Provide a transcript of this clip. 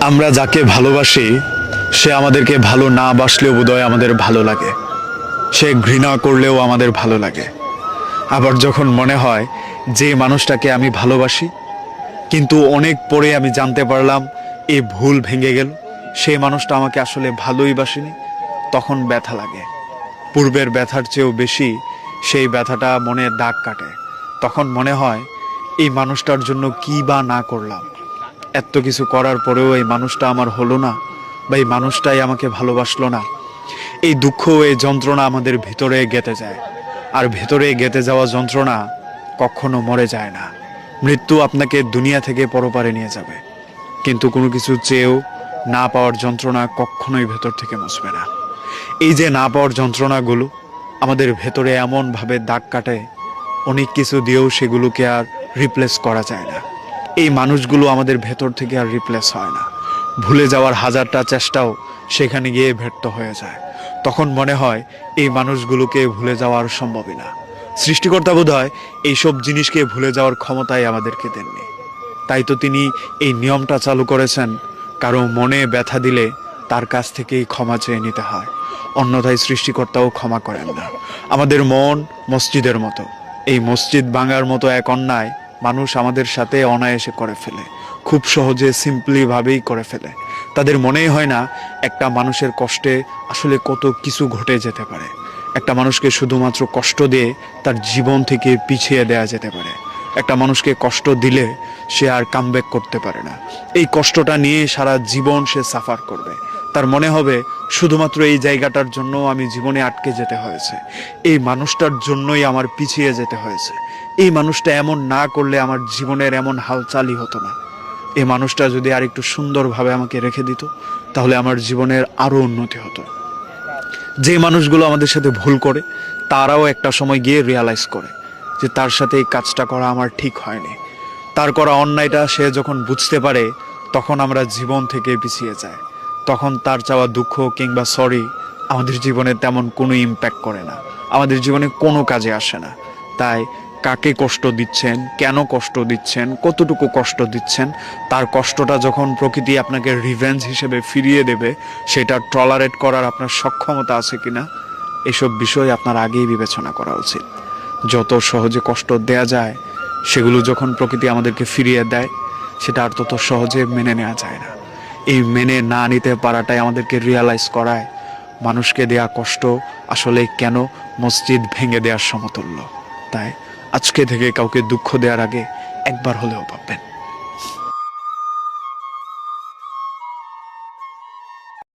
আমরা যাকে ভালোবাসি সে আমাদেরকে ভালো না বাসলেও বোধহয় আমাদের ভালো লাগে, সে ঘৃণা করলেও আমাদের ভালো লাগে। আবার যখন মনে হয় যে মানুষটাকে আমি ভালোবাসি কিন্তু অনেক পরে আমি জানতে পারলাম এই ভুল ভেঙে গেল, সেই মানুষটা আমাকে আসলে ভালোই বাসেনি, তখন ব্যথা লাগে। পূর্বের ব্যথার চেয়েও বেশি সেই ব্যথাটা মনে দাগ কাটে। তখন মনে হয় এই মানুষটার জন্য কী বা না করলাম, এত কিছু করার পরেও এই মানুষটা আমার হলো না, বা এই মানুষটাই আমাকে ভালোবাসলো না। এই দুঃখ, এই যন্ত্রণা আমাদের ভিতরে গেঁথে যায়, আর ভেতরে গেঁথে যাওয়া যন্ত্রণা কখনো মরে যায় না। মৃত্যু আপনাকে দুনিয়া থেকে পরপারে নিয়ে যাবে, কিন্তু কোনো কিছু চেয়েও না পাওয়ার যন্ত্রণা কখনোই ভেতর থেকে মুছবে না। এই যে না পাওয়ার যন্ত্রণাগুলো আমাদের ভেতরে এমনভাবে দাগ কাটে, অনেক কিছু দিয়েও সেগুলোকে আর রিপ্লেস করা যায় না। এই মানুষগুলো আমাদের ভেতর থেকে আর রিপ্লেস হয় না। ভুলে যাওয়ার হাজারটা চেষ্টাও সেখানে গিয়ে ব্যর্থ হয়ে যায়। তখন মনে হয় এই মানুষগুলোকে ভুলে যাওয়া আর সম্ভবই না। সৃষ্টিকর্তা বোধহয় এইসব জিনিসকে ভুলে যাওয়ার ক্ষমতাই আমাদেরকে দেননি। তাই তো তিনি এই নিয়মটা চালু করেছেন, কারো মনে ব্যথা দিলে তার কাছ থেকেই ক্ষমা চেয়ে নিতে হয়, অন্যথায় সৃষ্টিকর্তাও ক্ষমা করেন না। আমাদের মন মসজিদের মতো, এই মসজিদ ভাঙার মতো এক অন্যায় মানুষ আমাদের সাথে অনায়াসে করে ফেলে, খুব সহজে সিম্পলি ভাবেই করে ফেলে। তাদের মনেই হয় না একটা মানুষের কষ্টে আসলে কত কিছু ঘটে যেতে পারে। একটা মানুষকে শুধুমাত্র কষ্ট দিয়ে তার জীবন থেকে পিছিয়ে দেয়া যেতে পারে। একটা মানুষকে কষ্ট দিলে সে আর কামব্যাক করতে পারে না। এই কষ্টটা নিয়ে সারা জীবন সে সাফার করবে। তার মনে হবে শুধুমাত্র এই জায়গাটার জন্য আমি জীবনে আটকে যেতে হয়েছে, এই মানুষটার জন্যই আমার পিছিয়ে যেতে হয়েছে, এই মানুষটা এমন না করলে আমার জীবনের এমন হালচালই হতো না, এই মানুষটা যদি আর একটু সুন্দরভাবে আমাকে রেখে দিত তাহলে আমার জীবনের আরও উন্নতি হতো। যে মানুষগুলো আমাদের সাথে ভুল করে তারাও একটা সময় গিয়ে রিয়ালাইজ করে যে তার সাথে এই কাজটা করা আমার ঠিক হয়নি। তার করা অন্যায়টা সে যখন বুঝতে পারে তখন আমরা জীবন থেকে পিছিয়ে যাই। তখন তার চাওয়া দুঃখ কিংবা সরি আমাদের জীবনে তেমন কোনো ইম্প্যাক্ট করে না, আমাদের জীবনে কোনো কাজে আসে না। তাই কাকে কষ্ট দিচ্ছেন, কেন কষ্ট দিচ্ছেন, কতটুকু কষ্ট দিচ্ছেন, তার কষ্টটা যখন প্রকৃতি আপনাকে রিভেঞ্জ হিসেবে ফিরিয়ে দেবে সেটা টলারেট করার আপনার সক্ষমতা আছে কিনা, এসব বিষয় আপনার আগেই বিবেচনা করা উচিত। যত সহজে কষ্ট দেয়া যায় সেগুলো যখন প্রকৃতি আমাদেরকে ফিরিয়ে দেয় সেটা আর তত সহজে মেনে নেওয়া যায় না। এই মেনে না নিতে পারাটাই আমাদেরকে রিয়ালাইজ করায় মানুষকে দেয়া কষ্ট আসলে কেন মসজিদ ভেঙে দেওয়ার সমতুল্য। তাই আজকে থেকে কাউকে দুঃখ দেওয়ার আগে একবার হলেও ভাববেন।